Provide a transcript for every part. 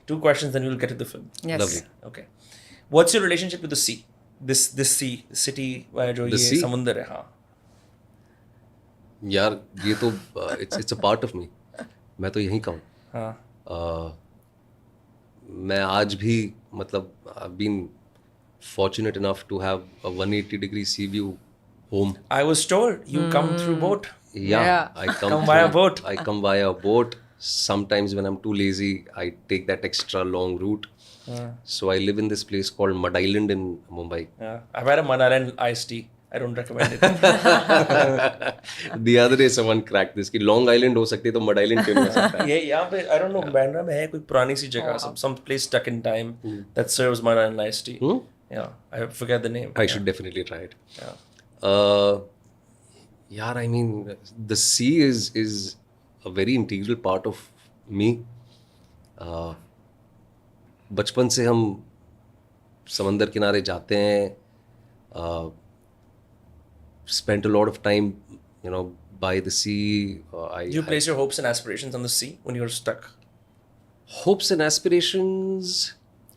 2 questions, then we'll get to the film. Yes. Lovely. Okay. What's your relationship with the sea? This sea, city where जो The ये sea? समुंदर है, हाँ. यार ये तो it's a part of me. मैं तो यहीं का हूँ. हाँ. मैं आज भी मतलब I've been fortunate enough to have a 180-degree sea view home. I was told you come through boat. Yeah. I Come via boat. I come via a boat. Sometimes when I'm too lazy, I take that extra long route. So I live in this place called Mud Island in Mumbai. Yeah. I've had a Mud Island iced tea. I don't recommend it. The other day someone cracked this कि Long Island हो सकती है तो Mud Island क्यों नहीं हो सकता है? ये यहाँ पे I don't know बैंड्रा में है कोई पुरानी सी जगह some place stuck in time that serves Mud Island iced tea. Yeah, I forget the name. I should definitely try it. Yeah. Yeah, I mean, the sea is a very integral part of me. बचपन से हम समंदर किनारे जाते हैं. Spent a lot of time, by the sea. Do you place your hopes and aspirations on the sea when you're stuck? Hopes and aspirations.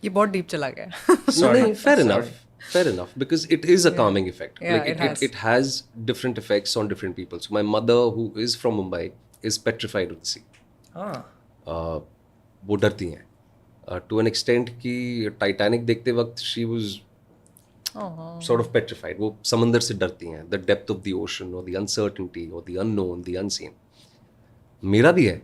ये बहुत deep चला गया. Sorry. Fair enough, because it is a calming effect. Yeah, like it has different effects on different people. So my mother, who is from Mumbai, is petrified of the sea. वो डरती हैं. To an extent कि Titanic देखते वक्त she was sort of petrified. वो समंदर से डरती हैं. The depth of the ocean or the uncertainty or the unknown, the unseen. मेरा भी है.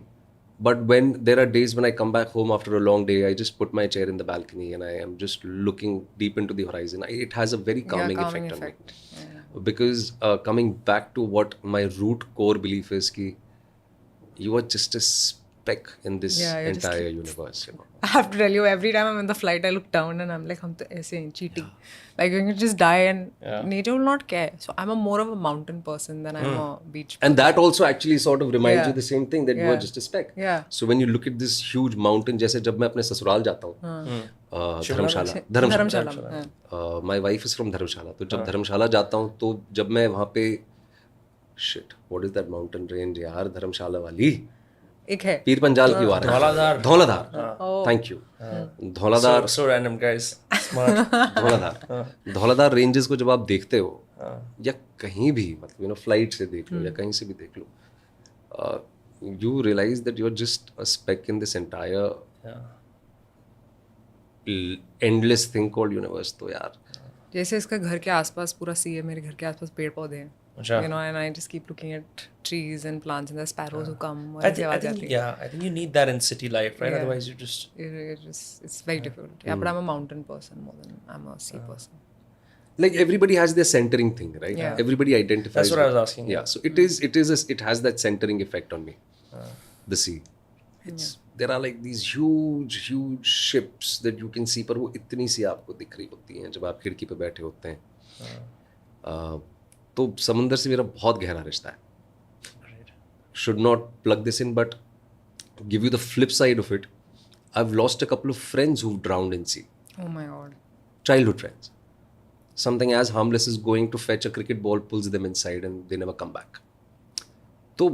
But when there are days when I come back home after a long day, I just put my chair in the balcony and I am just looking deep into the horizon. It has a very calming effect on me. Yeah. Because coming back to what my root core belief is, कि you are just a speck in this entire universe. I have to tell you, every time I'm in the flight, I look down and I'm like, हम तो ऐसे हैं, cheating. Like you can just die and nature will not care. So I'm more of a mountain person than I'm a beach person. And that also actually sort of reminds you the same thing, that you are just a speck. Yeah. So when you look at this huge mountain, जैसे जब मैं अपने ससुराल जाता हूँ, धर्मशाला. My wife is from धर्मशाला. तो जब धर्मशाला जाता हूँ तो जब मैं वहाँ पे shit, what is that mountain range यार, धर्मशाला वाली एक है पीर पंजाल की वार Dhauladhar. Thank you. Dhauladhar. So random, guys. Smart. Dhauladhar ranges को जब आप देखते हो या कहीं भी मतलब फ्लाइट से देख लो या कहीं से भी देख लो, you realize that you're just a speck in this entire endless thing called universe. तो यार जैसे इसका घर के आसपास पूरा सी है, मेरे घर के आसपास पेड़ पौधे हैं. And I just keep looking at trees and plants and the sparrows who come. I think you need that in city life, right? Otherwise you just... It's very difficult. Yeah, but I'm a mountain person more than I'm a sea person. Like everybody has their centering thing, right? Yeah. Everybody identifies. That's what I was asking. Yeah, so it has that centering effect on me. The sea. There are like these huge ships that you can see, पर वो इतनी सी आपको दिख रही होती हैं जब आप खिड़की पे बैठे होते हैं. तो समंदर से मेरा बहुत गहरा रिश्ता है. Should not plug this in, but give you the flip side of it. I've lost a couple of friends who've drowned in sea. Oh my God. Childhood friends. Something as harmless as going to fetch a cricket ball pulls them inside and they never come back. तो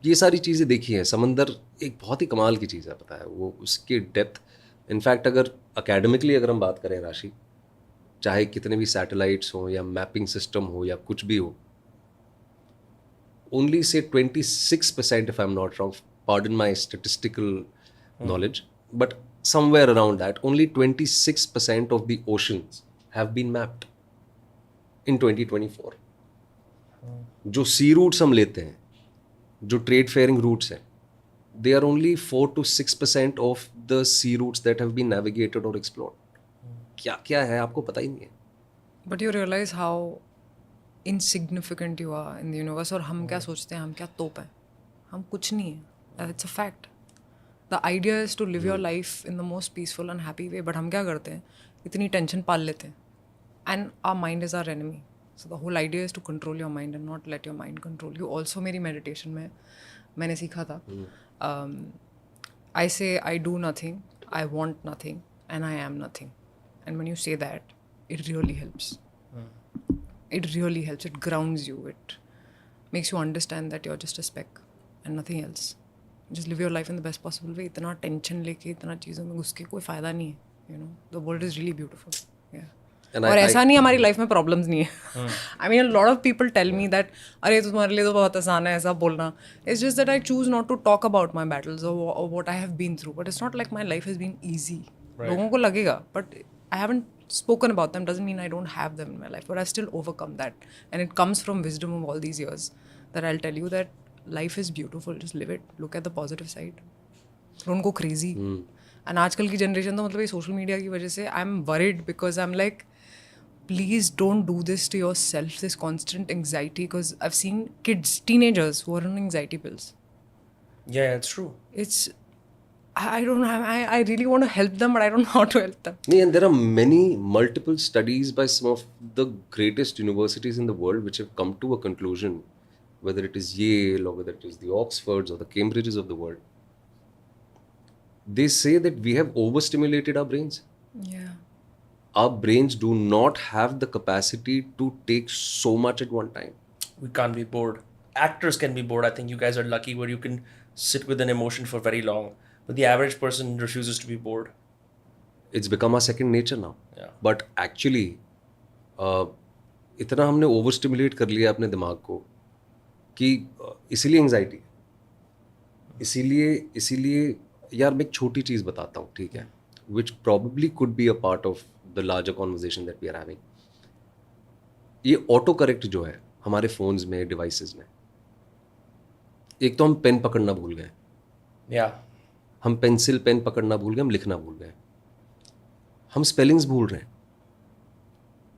ये सारी चीज़ें देखी हैं. समंदर एक बहुत ही कमाल की चीज़ है, पता है वो उसकी डेप्थ. इनफैक्ट अगर अकेडमिकली अगर हम बात करें राशि, चाहे कितने भी सैटेलाइट्स हो या मैपिंग सिस्टम हो या कुछ भी हो, only say 26%, if I'm not wrong, pardon my statistical knowledge, but somewhere around that, only 26% of the oceans have been mapped in 2024. जो sea routes हम लेते हैं, जो trade faring routes हैं, they are only 4 to 6% of the sea routes that have been navigated or explored. क्या है आपको पता ही नहीं है. But you realize how insignificant you are in the universe. और हम क्या सोचते हैं, हम क्या तोप हैं, हम कुछ नहीं है. It's a fact. The idea is to live your life in the most peaceful and happy way. But हम क्या करते हैं, इतनी टेंशन पाल लेते हैं. And our mind is our enemy. So the whole idea is to control your mind and not let your mind control you. Also मेरी meditation में मैंने सीखा था, I say I do nothing, I want nothing, and I am nothing. And when you say that, it really helps. It really helps. It grounds you. It makes you understand that you're just a speck and nothing else. just live your life in the best possible way. इतना tension लेके इतना चीज़ों में घुस के कोई फ़ायदा नहीं है. You know, the world is really beautiful. Yeah. और ऐसा नहीं हमारी लाइफ में प्रॉब्लम्स नहीं है. I mean lot of people tell me that अरे तुम्हारे लिए तो बहुत आसान है ऐसा बोलना. It's just that I choose not to talk about my battles और what I have been through, but it's not like my life has been easy. लोगों को लगेगा, but I haven't spoken about them doesn't mean I don't have them in my life, but I've still overcome that, and it comes from wisdom of all these years that I'll tell you that life is beautiful, just live it, look at the positive side, don't go crazy. And आजकल की generation तो मतलब ये social media की वजह से I'm worried because I'm like, please don't do this to yourself, this constant anxiety, because I've seen kids, teenagers who are on anxiety pills. Yeah, it's true. It's I don't know. I really want to help them, but I don't know how to help them. And there are multiple studies by some of the greatest universities in the world which have come to a conclusion, whether it is Yale or whether it is the Oxfords or the Cambridges of the world. They say that we have overstimulated our brains. Yeah. Our brains do not have the capacity to take so much at one time. We can't be bored. Actors can be bored. I think you guys are lucky where you can sit with an emotion for very long. But the average person refuses to be bored. It's become our second nature now. Yeah. But actually, इतना हमने overstimulate कर लिया अपने दिमाग को कि इसीलिए anxiety. इसीलिए यार मैं एक छोटी चीज़ बताता हूँ, ठीक है? Which probably could be a part of the larger conversation that we are having. ये ऑटो करेक्ट जो है हमारे फोन्स में, डिवाइसेस में, एक तो हम पेन पकड़ना भूल गए. Yeah. हम पेंसिल पेन पकड़ना भूल गए, हम लिखना भूल गए, हम स्पेलिंग्स भूल रहे हैं,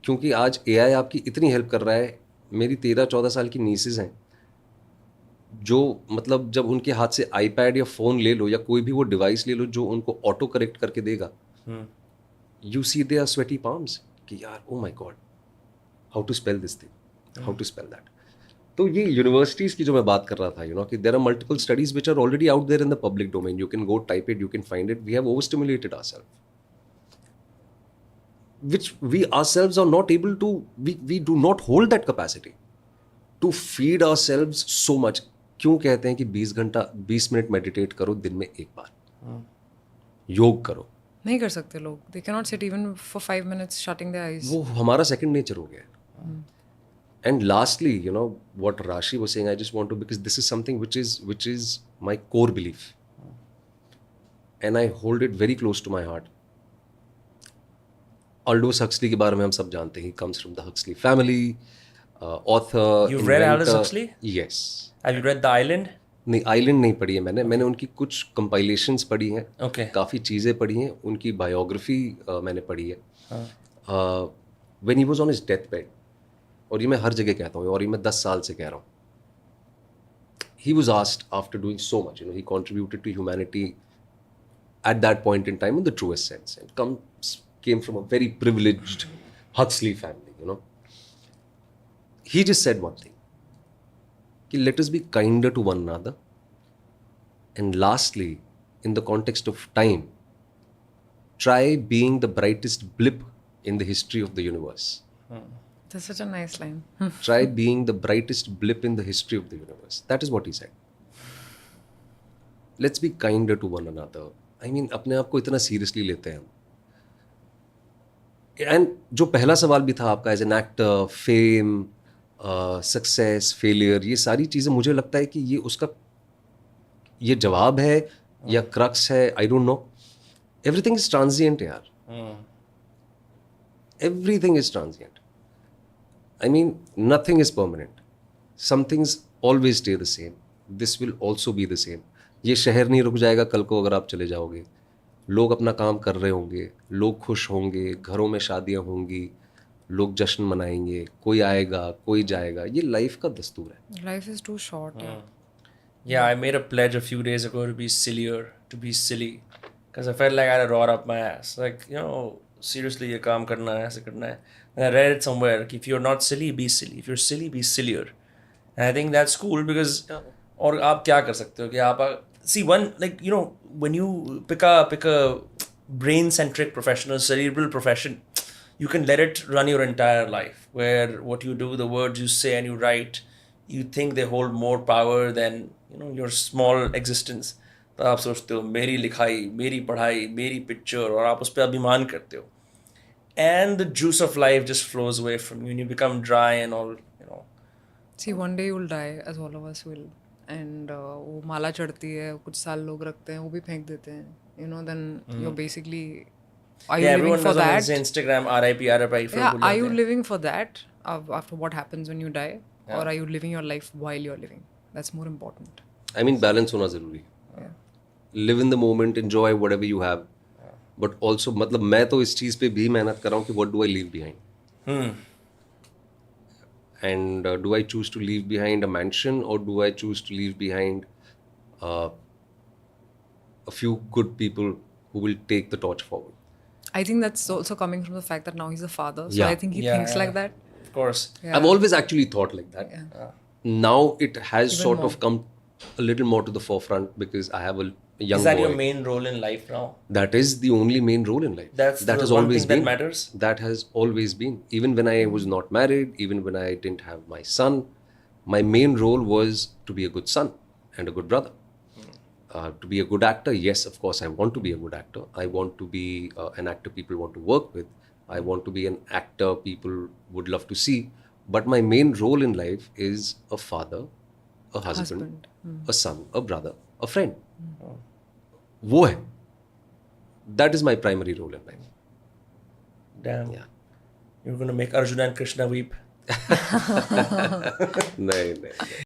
क्योंकि आज एआई आपकी इतनी हेल्प कर रहा है. मेरी 13-14 साल की नीसेस हैं जो मतलब जब उनके हाथ से आईपैड या फ़ोन ले लो या कोई भी वो डिवाइस ले लो जो उनको ऑटो करेक्ट करके देगा, you see they are sweaty palms कि यार oh my god how to spell this thing, how to spell that. तो ये यूनिवर्सिटीज़ की जो मैं बात कर रहा था, यू नो, कि there are multiple studies which are already out there in the public domain. You can go type it, you can find it. We have overstimulated ourself, which we ourselves are not able to, we do not hold that capacity to feed ourselves so much. क्यों कहते हैं कि 20 minute meditate करो दिन में एक बार, योग करो? नहीं कर सकते लोग. They cannot sit even for 5 minutes shutting their eyes. वो हमारा सेकंड नेचर हो गया है. And lastly, you know, what Rashi was saying, I just want to, because this is something which is my core belief. And I hold it very close to my heart. Aldous Huxley के बारे में हम सब जानते हैं. He comes from the Huxley family, author. You've read Aldous Huxley? Yes. Have you read The Island? नहीं, island नहीं पढ़ी है मैंने उनकी कुछ कंपाइलेशंस पढ़ी हैं. Okay. काफ़ी चीज़ें पढ़ी हैं. उनकी बायोग्राफी मैंने पढ़ी है. When he was on his deathbed, और ये मैं हर जगह कहता हूँ और ये मैं 10 साल से कह रहा हूँ, he was asked after doing so much, you know, he contributed to humanity at that point in time in the truest sense, and came from a very privileged Huxley family, you know. He just said one thing, कि let us be kinder to one another, and lastly, in the context of time, try being the brightest blip in the history of the universe. That's such a nice line. Try being the brightest blip in the history of the universe. That is what he said. Let's be kinder to one another. I mean, अपने आप को इतना seriously लेते हैं हम. And जो पहला सवाल भी था आपका, as an actor, fame, success, failure, ये सारी चीज़ें मुझे लगता है कि ये उसका ये जवाब है या crux है, I don't know. Everything is transient यार. Everything is transient. I mean, nothing is permanent. Some things always stay the same. This will also be the same. ये शहर नहीं रुक जाएगा कल को अगर आप चले जाओगे. लोग अपना काम कर रहे होंगे, लोग खुश होंगे, घरों में शादियाँ होंगी, लोग जश्न मनाएंगे, कोई आएगा, कोई जाएगा. ये लाइफ का दस्तूर है. Life is too short. Yeah, I made a pledge a few days ago to be sillier, to be silly, because I felt like I had to roar up my ass. Like, you know, seriously, ये काम करना है, ऐसे करना है. And I read it somewhere, if you're not silly, be silly. If you're silly, be sillier. And I think that's cool because, और आप क्या कर सकते हो कि आप, see one, like, you know, when you pick a brain-centric professional, cerebral profession, you can let it run your entire life, where what you do, the words you say and you write, you think they hold more power than your small existence, तो आप सोचते हो मेरी लिखाई, मेरी पढ़ाई, मेरी picture, और आप उस पर अभिमान करते हो. And the juice of life just flows away from you and you become dry and all, See, one day you'll die, as all of us will. And वो माला चढ़ती है, कुछ साल लोग रखते हैं, वो भी फेंक देते हैं. Then you're basically, are you Yeah, living everyone for does on that? his Instagram, RIP, RIP. Yeah, are you living for that after what happens when you die? Or are you living your life while you're living? That's more important. I mean, balance होना ज़रूरी है. Live in the moment, enjoy whatever you have. But also, मतलब मैं तो इस चीज़ पे भी मेहनत कर रहा हूँ कि what do I leave behind? And do I choose to leave behind a mansion, or do I choose to leave behind a few good people who will take the torch forward? I think that's also coming from the fact that now he's a father. So Yeah. I think he Yeah, thinks yeah. like that. Of course. Yeah. I've always actually thought like that. Now it has Even sort more. of come a little more to the forefront because I have a young Is that boy. your main role in life now? That is the only main role in life. That's that the has one always thing that been. matters? That has always been. Even when I was not married, even when I didn't have my son, my main role was to be a good son and a good brother. To be a good actor, yes, of course, I want to be a good actor. I want to be an actor people want to work with. I want to be an actor people would love to see. But my main role in life is a father, a husband. A son, a brother, a friend. वो है. That is my primary role in life. Damn. Yeah. You're going to make Arjuna and Krishna weep. नहीं.